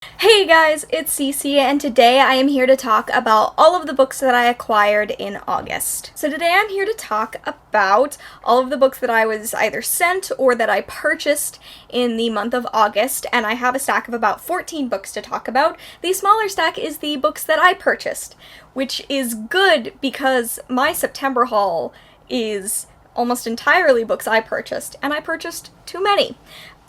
Hey guys, it's Cece, and today I am here to talk about all of the books that I acquired in August. So today I'm here to talk about all of the books that I was either sent or that I purchased in the month of August, and I have a stack of about 14 books to talk about. The smaller stack is the books that I purchased, which is good because my September haul is almost entirely books I purchased, and I purchased too many.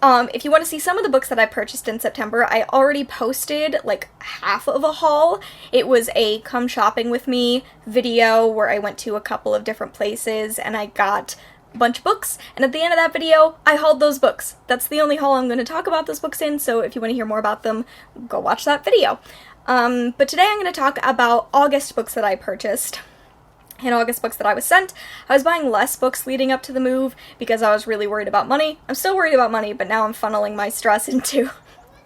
If you want to see some of the books that I purchased in September, I already posted like half of a haul. It was a come shopping with me video where I went to a couple of different places and I got a bunch of books, and at the end of that video, I hauled those books. That's the only haul I'm going to talk about those books in, so if you want to hear more about them, go watch that video. But today I'm going to talk about August books that I purchased. In August books that I was sent. I was buying less books leading up to the move because I was really worried about money. I'm still worried about money, but now I'm funneling my stress into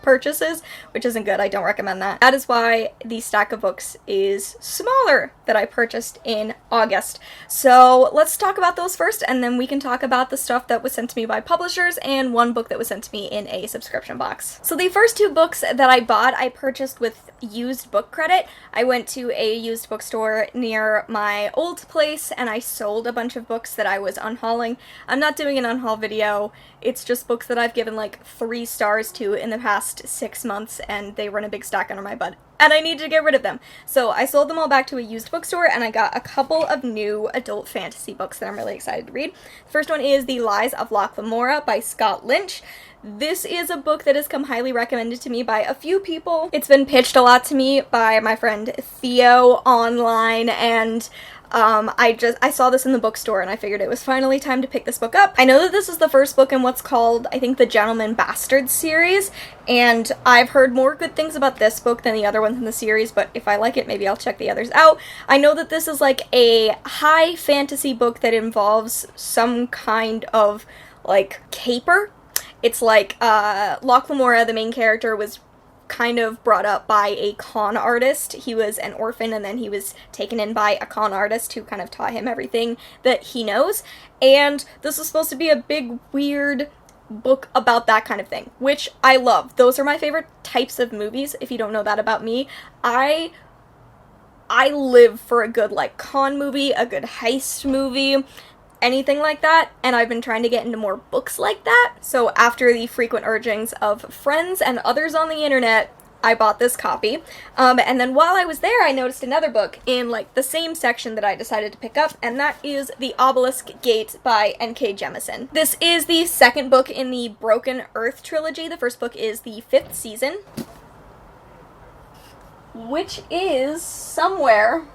purchases, which isn't good. I don't recommend that. That is why the stack of books is smaller that I purchased in August. So let's talk about those first, and then we can talk about the stuff that was sent to me by publishers and one book that was sent to me in a subscription box. So the first two books that I bought, I purchased with used book credit. I went to a used bookstore near my old place and I sold a bunch of books that I was unhauling. I'm not doing an unhaul video. It's just books that I've given like 3 stars to in the past 6 months, and they run a big stack under my butt, and I needed to get rid of them. So I sold them all back to a used bookstore, and I got a couple of new adult fantasy books that I'm really excited to read. The first one is The Lies of Locke Lamora by Scott Lynch. This is a book that has come highly recommended to me by a few people. It's been pitched a lot to me by my friend Theo online, and I saw this in the bookstore and I figured it was finally time to pick this book up. I know that this is the first book in what's called, I think, the Gentleman Bastard series, and I've heard more good things about this book than the other ones in the series, but if I like it, maybe I'll check the others out. I know that this is like a high fantasy book that involves some kind of, like, caper. It's like, Locke Lamora, the main character, was kind of brought up by a con artist. He was an orphan and then he was taken in by a con artist who kind of taught him everything that he knows. And this was supposed to be a big, weird book about that kind of thing, which I love. Those are my favorite types of movies, if you don't know that about me. I live for a good, like, con movie, a good heist movie, anything like that, and I've been trying to get into more books like that. So after the frequent urgings of friends and others on the internet, I bought this copy. And then while I was there, I noticed another book in, like, the same section that I decided to pick up, and that is The Obelisk Gate by N.K. Jemisin. This is the second book in the Broken Earth trilogy. The first book is The Fifth Season, which is somewhere.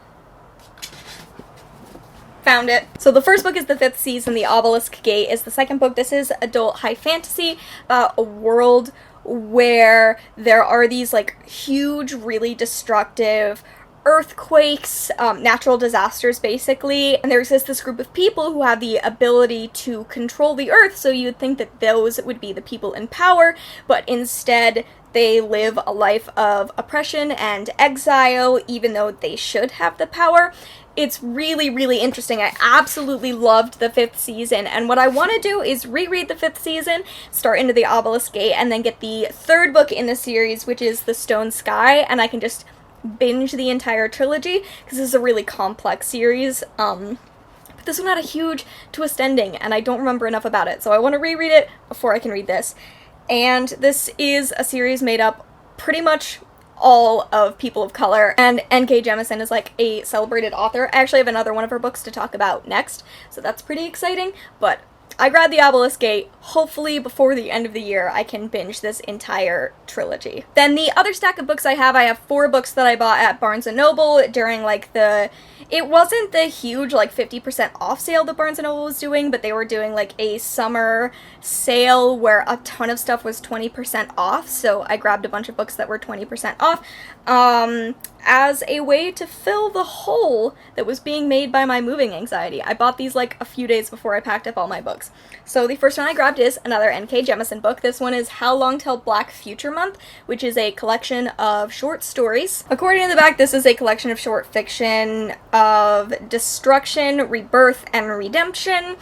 Found it. So the first book is The Fifth Season, The Obelisk Gate is the second book. This is adult high fantasy about a world where there are these, like, huge, really destructive earthquakes, natural disasters, basically, and there exists this group of people who have the ability to control the earth, so you'd think that those would be the people in power, but instead they live a life of oppression and exile, even though they should have the power. It's really, really interesting. I absolutely loved the 5th season, and what I want to do is reread the 5th season, start into the Obelisk Gate, and then get the third book in the series, which is The Stone Sky, and I can just binge the entire trilogy, because this is a really complex series. But this one had a huge twist ending, and I don't remember enough about it, so I want to reread it before I can read this. And this is a series made up pretty much all of people of color, and N.K. Jemisin is like a celebrated author. I actually have another one of her books to talk about next, so that's pretty exciting, but I grabbed the Obelisk Gate. Hopefully before the end of the year I can binge this entire trilogy. Then the other stack of books I have 4 books that I bought at Barnes & Noble during, like, it wasn't the huge, like, 50% off sale that Barnes & Noble was doing, but they were doing, like, a summer sale where a ton of stuff was 20% off, so I grabbed a bunch of books that were 20% off, as a way to fill the hole that was being made by my moving anxiety. I bought these, like, a few days before I packed up all my books. So the first one I grabbed is another N.K. Jemisin book. This one is How Long Till Black Future Month, which is a collection of short stories. According to the back, this is a collection of short fiction of destruction, rebirth, and redemption.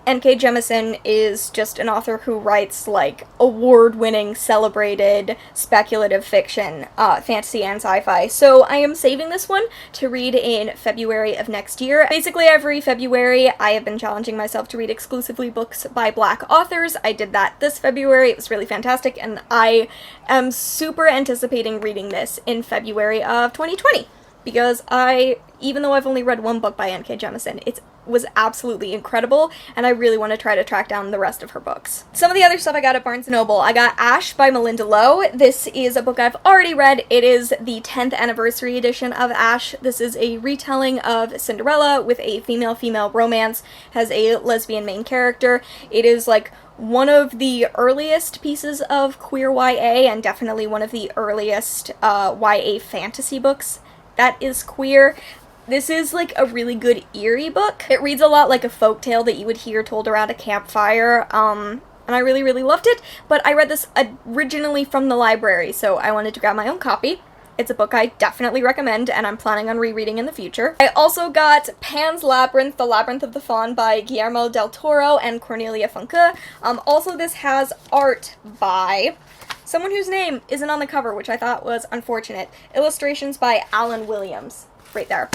N.K. Jemisin is just an author who writes, like, award-winning, celebrated, speculative fiction, fantasy and sci-fi. So I am saving this one to read in February of next year. Basically, every February, I have been challenging myself to read exclusively books by Black authors. I did that this February. It was really fantastic, and I am super anticipating reading this in February of 2020. Because even though I've only read one book by N.K. Jemisin, it was absolutely incredible, and I really want to try to track down the rest of her books. Some of the other stuff I got at Barnes & Noble. I got Ash by Malinda Lo. This is a book I've already read. It is the 10th anniversary edition of Ash. This is a retelling of Cinderella with a female-female romance, has a lesbian main character. It is like one of the earliest pieces of queer YA, and definitely one of the earliest YA fantasy books that is queer. This is like a really good eerie book. It reads a lot like a folktale that you would hear told around a campfire, and I really, really loved it, but I read this originally from the library, so I wanted to grab my own copy. It's a book I definitely recommend, and I'm planning on rereading in the future. I also got Pan's Labyrinth, The Labyrinth of the Faun by Guillermo del Toro and Cornelia Funke. Also, this has art by someone whose name isn't on the cover, which I thought was unfortunate. Illustrations by Alan Williams. Right there.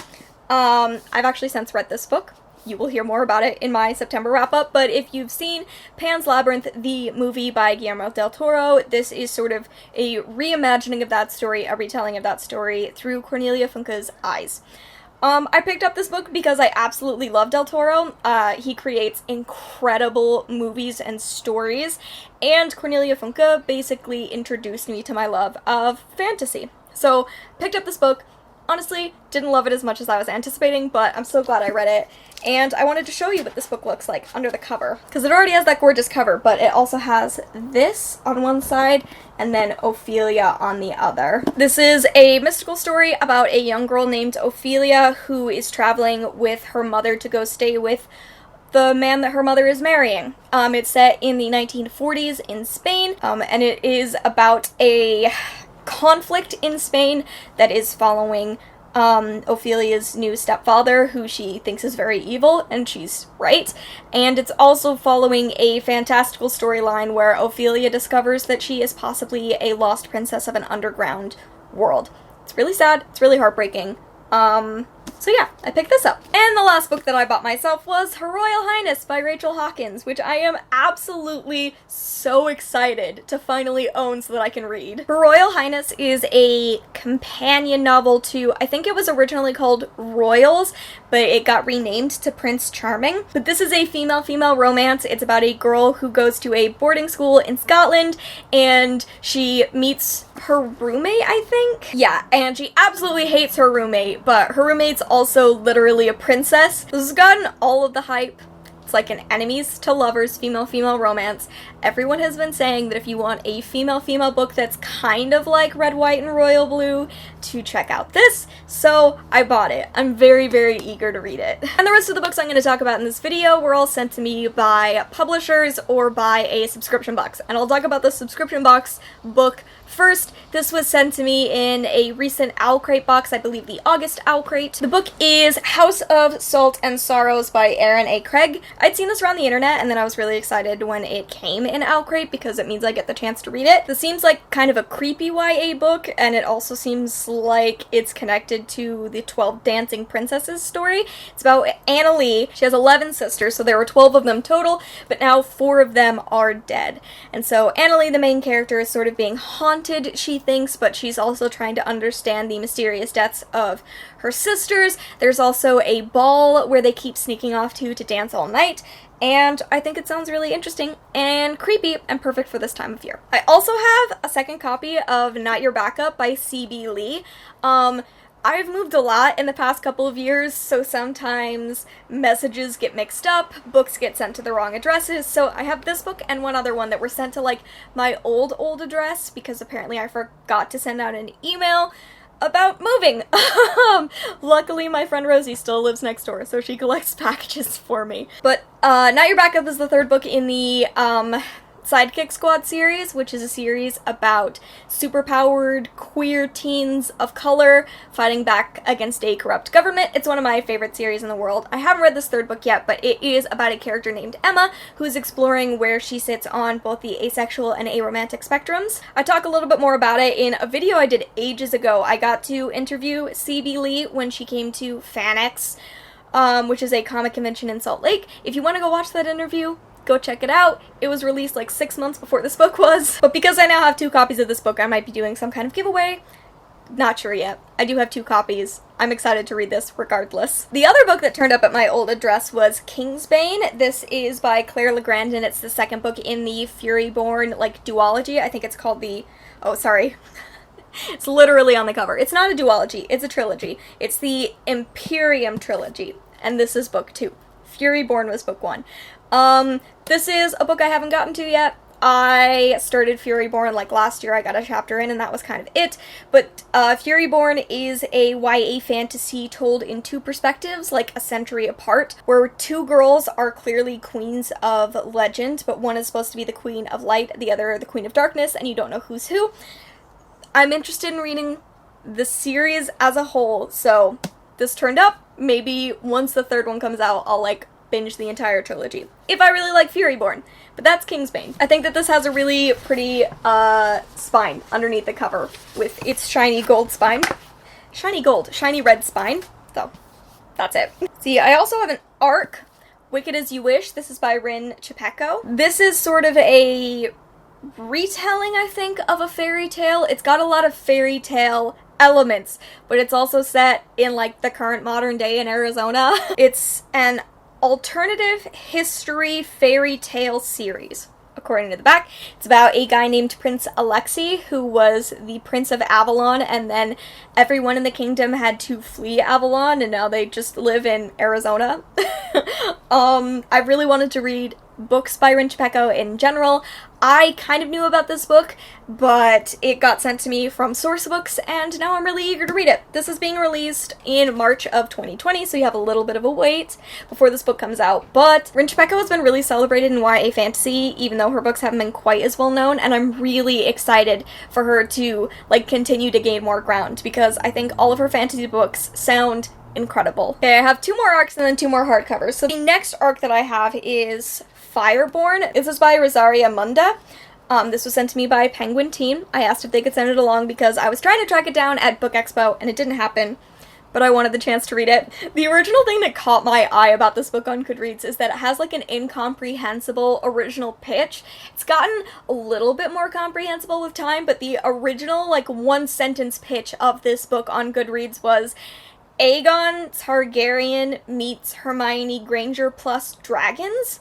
I've actually since read this book. You will hear more about it in my September wrap-up, but if you've seen Pan's Labyrinth, the movie by Guillermo del Toro, this is sort of a reimagining of that story, a retelling of that story through Cornelia Funke's eyes. I picked up this book because I absolutely love Del Toro. He creates incredible movies and stories, and Cornelia Funke basically introduced me to my love of fantasy. So, picked up this book. Honestly, didn't love it as much as I was anticipating, but I'm so glad I read it. And I wanted to show you what this book looks like under the cover, because it already has that gorgeous cover, but it also has this on one side and then Ophelia on the other. This is a mystical story about a young girl named Ophelia who is traveling with her mother to go stay with the man that her mother is marrying. It's set in the 1940s in Spain, and it is about a conflict in Spain that is following Ophelia's new stepfather, who she thinks is very evil, and she's right. And it's also following a fantastical storyline where Ophelia discovers that she is possibly a lost princess of an underground world. It's really sad, it's really heartbreaking. So yeah, I picked this up. And the last book that I bought myself was Her Royal Highness by Rachel Hawkins, which I am absolutely so excited to finally own so that I can read. Her Royal Highness is a companion novel to, I think it was originally called Royals, but it got renamed to Prince Charming. But this is a female-female romance. It's about a girl who goes to a boarding school in Scotland, and she meets her roommate, I think? Yeah, and she absolutely hates her roommate, but her roommate's also literally a princess. This has gotten all of the hype. It's like an enemies to lovers female-female romance. Everyone has been saying that if you want a female-female book that's kind of like Red, White, and Royal Blue, to check out this, so I bought it. I'm very, very eager to read it. And the rest of the books I'm going to talk about in this video were all sent to me by publishers or by a subscription box. And I'll talk about the subscription box book first. This was sent to me in a recent Owl Crate box, I believe the August Owl Crate. The book is House of Salt and Sorrows by Erin A. Craig. I'd seen this around the internet, and then I was really excited when it came in Owl Crate because it means I get the chance to read it. This seems like kind of a creepy YA book, and it also seems like it's connected to the 12 Dancing Princesses story. It's about Anna Lee. She has 11 sisters, so there were 12 of them total, but now 4 of them are dead. And so Anna Lee, the main character, is sort of being haunted, she thinks, but she's also trying to understand the mysterious deaths of her sisters. There's also a ball where they keep sneaking off to dance all night, and I think it sounds really interesting and creepy and perfect for this time of year. I also have a second copy of Not Your Backup by C.B. Lee. I've moved a lot in the past couple of years, so sometimes messages get mixed up, books get sent to the wrong addresses, so I have this book and one other one that were sent to, like, my old address, because apparently I forgot to send out an email about moving. Luckily, my friend Rosie still lives next door, so she collects packages for me. But, Not Your Backup is the third book in the, Sidekick Squad series, which is a series about superpowered queer teens of color fighting back against a corrupt government. It's one of my favorite series in the world. I haven't read this third book yet, but it is about a character named Emma who's exploring where she sits on both the asexual and aromantic spectrums. I talk a little bit more about it in a video I did ages ago. I got to interview C.B. Lee when she came to FanX, which is a comic convention in Salt Lake. If you want to go watch that interview, go check it out. It was released like 6 months before this book was. But because I now have 2 copies of this book, I might be doing some kind of giveaway. Not sure yet. I do have 2 copies. I'm excited to read this regardless. The other book that turned up at my old address was Kingsbane. This is by Claire Legrand, and it's the second book in the Faeryborn, like, duology. I think it's called the... Oh, sorry. It's literally on the cover. It's not a duology. It's a trilogy. It's the Imperium trilogy. And this is book 2. Faeryborn was book 1. This is a book I haven't gotten to yet. I started Faeryborn like last year. I got a chapter in and that was kind of it. But Faeryborn is a YA fantasy told in 2 perspectives, like a century apart, where 2 girls are clearly queens of legend, but one is supposed to be the queen of light, the other the queen of darkness, and you don't know who's who. I'm interested in reading the series as a whole, so this turned up. Maybe once the 3rd one comes out, I'll like binge the entire trilogy, if I really like Faeryborn. But that's Kingsbane. I think that this has a really pretty spine underneath the cover with its shiny gold spine. Shiny red spine. So, that's it. See, I also have an ARC, Wicked As You Wish. This is by Chupeco. This is sort of a retelling, I think, of a fairy tale. It's got a lot of fairy tale elements, but it's also set in like the current modern day in Arizona. It's an alternative history fairy tale series, according to the back. It's about a guy named Prince Alexei, who was the Prince of Avalon, and then everyone in the kingdom had to flee Avalon, and now they just live in Arizona. I really wanted to read books by Chupeco in general. I kind of knew about this book, but it got sent to me from Sourcebooks, and now I'm really eager to read it. This is being released in March of 2020, so you have a little bit of a wait before this book comes out. But Chupeco has been really celebrated in YA fantasy, even though her books haven't been quite as well known, and I'm really excited for her to like continue to gain more ground, because I think all of her fantasy books sound incredible. Okay, I have 2 more arcs and then 2 more hardcovers. So the next arc that I have is Fireborne. This is by Rosaria Munda. This was sent to me by Penguin Teen. I asked if they could send it along because I was trying to track it down at Book Expo and it didn't happen, but I wanted the chance to read it. The original thing that caught my eye about this book on Goodreads is that it has like an incomprehensible original pitch. It's gotten a little bit more comprehensible with time, but the original like 1-sentence pitch of this book on Goodreads was Aegon Targaryen meets Hermione Granger plus dragons,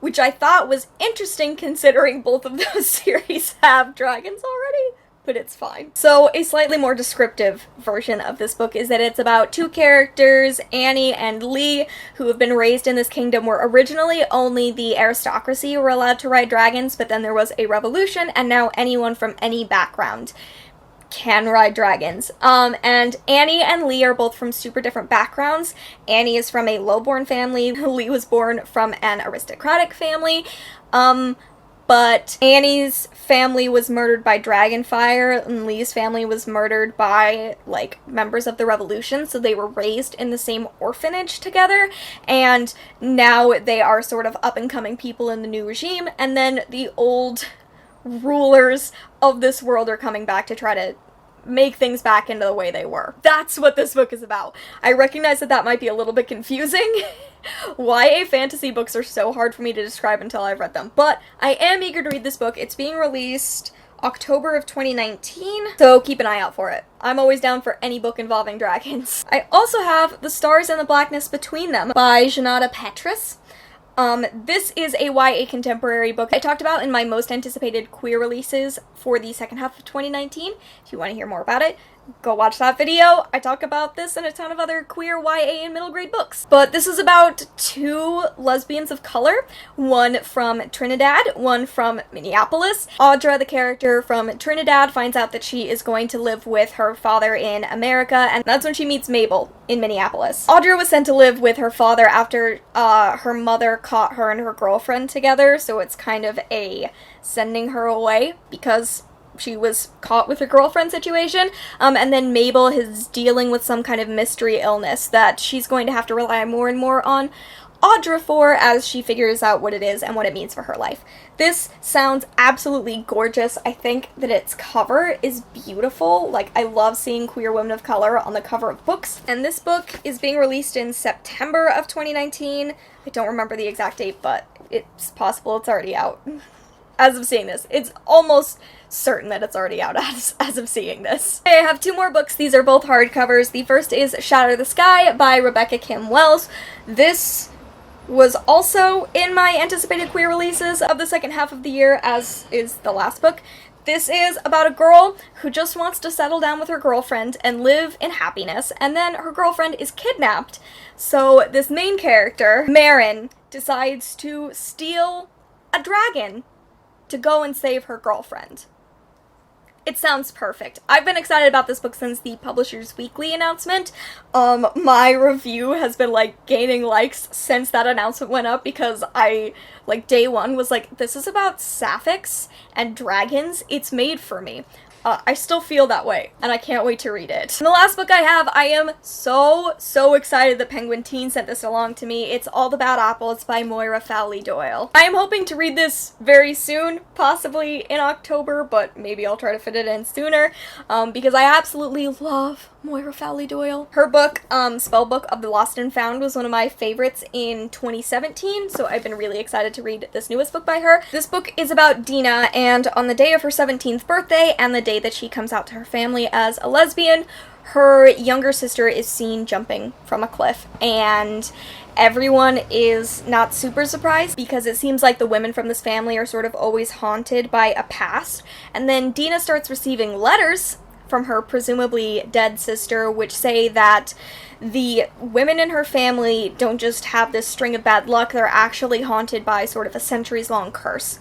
which I thought was interesting considering both of those series have dragons already, but it's fine. So a slightly more descriptive version of this book is that it's about 2 characters, Annie and Lee, who have been raised in this kingdom where originally only the aristocracy were allowed to ride dragons, but then there was a revolution, and now anyone from any background can ride dragons. And Annie and Lee are both from super different backgrounds. Annie is from a low-born family. Lee was born from an aristocratic family. But Annie's family was murdered by dragonfire, and Lee's family was murdered by, like, members of the revolution, so they were raised in the same orphanage together, and now they are sort of up-and-coming people in the new regime, and then the old rulers of this world are coming back to try to make things back into the way they were. That's what this book is about. I recognize that might be a little bit confusing. YA fantasy books are so hard for me to describe until I've read them, but I am eager to read this book. It's being released October of 2019, so keep an eye out for it. I'm always down for any book involving dragons. I also have The Stars and the Blackness Between Them by Junauda Petrus. This is a YA contemporary book I talked about in my most anticipated queer releases for the second half of 2019. If you want to hear more about it, go watch that video. I talk about this and a ton of other queer YA and middle grade books. But this is about two lesbians of color, one from Trinidad, one from Minneapolis. Audra, the character from Trinidad, finds out that she is going to live with her father in America, and that's when she meets Mabel in Minneapolis. Audra was sent to live with her father after her mother caught her and her girlfriend together, so it's kind of a sending her away because she was caught with her girlfriend situation, and then Mabel is dealing with some kind of mystery illness that she's going to have to rely more and more on Audra for as she figures out what it is and what it means for her life. This sounds absolutely gorgeous. I think that its cover is beautiful. Like, I love seeing queer women of color on the cover of books. And this book is being released in September of 2019. I don't remember the exact date, but it's possible it's already out. As of seeing this, it's almost certain that it's already out as of seeing this. I have two more books. These are both hardcovers. The first is Shatter the Sky by Rebecca Kim Wells. This was also in my anticipated queer releases of the second half of the year, as is the last book. This is about a girl who just wants to settle down with her girlfriend and live in happiness, and then her girlfriend is kidnapped. So this main character, Marin, decides to steal a dragon to go and save her girlfriend. It sounds perfect. I've been excited about this book since the Publishers Weekly announcement. My review has been, like, gaining likes since that announcement went up because I, like, day one was like, this is about sapphics and dragons. It's made for me. I still feel that way, and I can't wait to read it. And the last book I have, I am so excited that Penguin Teen sent this along to me. It's All the Bad Apple. It's by Moira Fowley-Doyle. I am hoping to read this very soon, possibly in October, but maybe I'll try to fit it in sooner, because I absolutely love Moira Fowley-Doyle. Her book, Spellbook of the Lost and Found, was one of my favorites in 2017, so I've been really excited to read this newest book by her. This book is about Dina, and on the day of her 17th birthday, and the day that she comes out to her family as a lesbian, her younger sister is seen jumping from a cliff, and everyone is not super surprised because it seems like the women from this family are sort of always haunted by a past, and then Dina starts receiving letters from her presumably dead sister, which say that the women in her family don't just have this string of bad luck, they're actually haunted by sort of a centuries-long curse.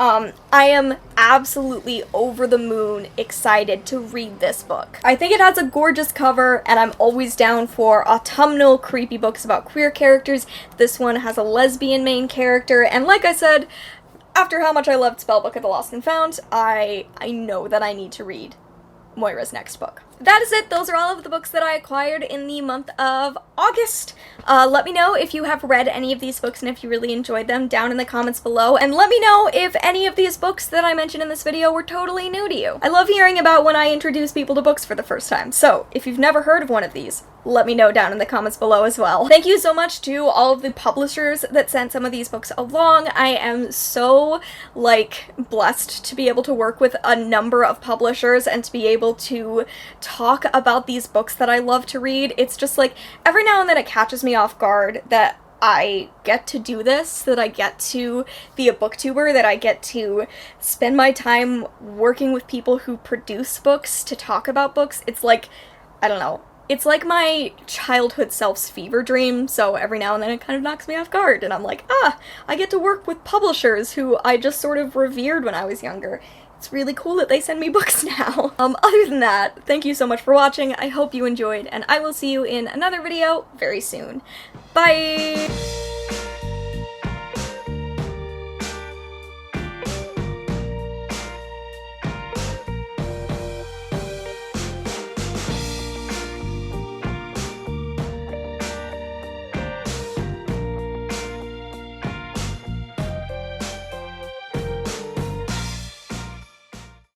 I am absolutely over the moon excited to read this book. I think it has a gorgeous cover, and I'm always down for autumnal creepy books about queer characters. This one has a lesbian main character, and like I said, after how much I loved Spellbook of the Lost and Found, I know that I need to read Moira's next book. That is it. Those are all of the books that I acquired in the month of August. Let me know if you have read any of these books and if you really enjoyed them down in the comments below, and let me know if any of these books that I mentioned in this video were totally new to you. I love hearing about when I introduce people to books for the first time, so if you've never heard of one of these, let me know down in the comments below as well. Thank you so much to all of the publishers that sent some of these books along. I am so, like, blessed to be able to work with a number of publishers and to be able to talk about these books that I love to read. It's just like, every now and then it catches me off guard that I get to do this, that I get to be a booktuber, that I get to spend my time working with people who produce books to talk about books. It's like, I don't know. It's like my childhood self's fever dream, so every now and then it kind of knocks me off guard, and I'm like, I get to work with publishers who I just sort of revered when I was younger. It's really cool that they send me books now. Other than that, thank you so much for watching. I hope you enjoyed, and I will see you in another video very soon. Bye!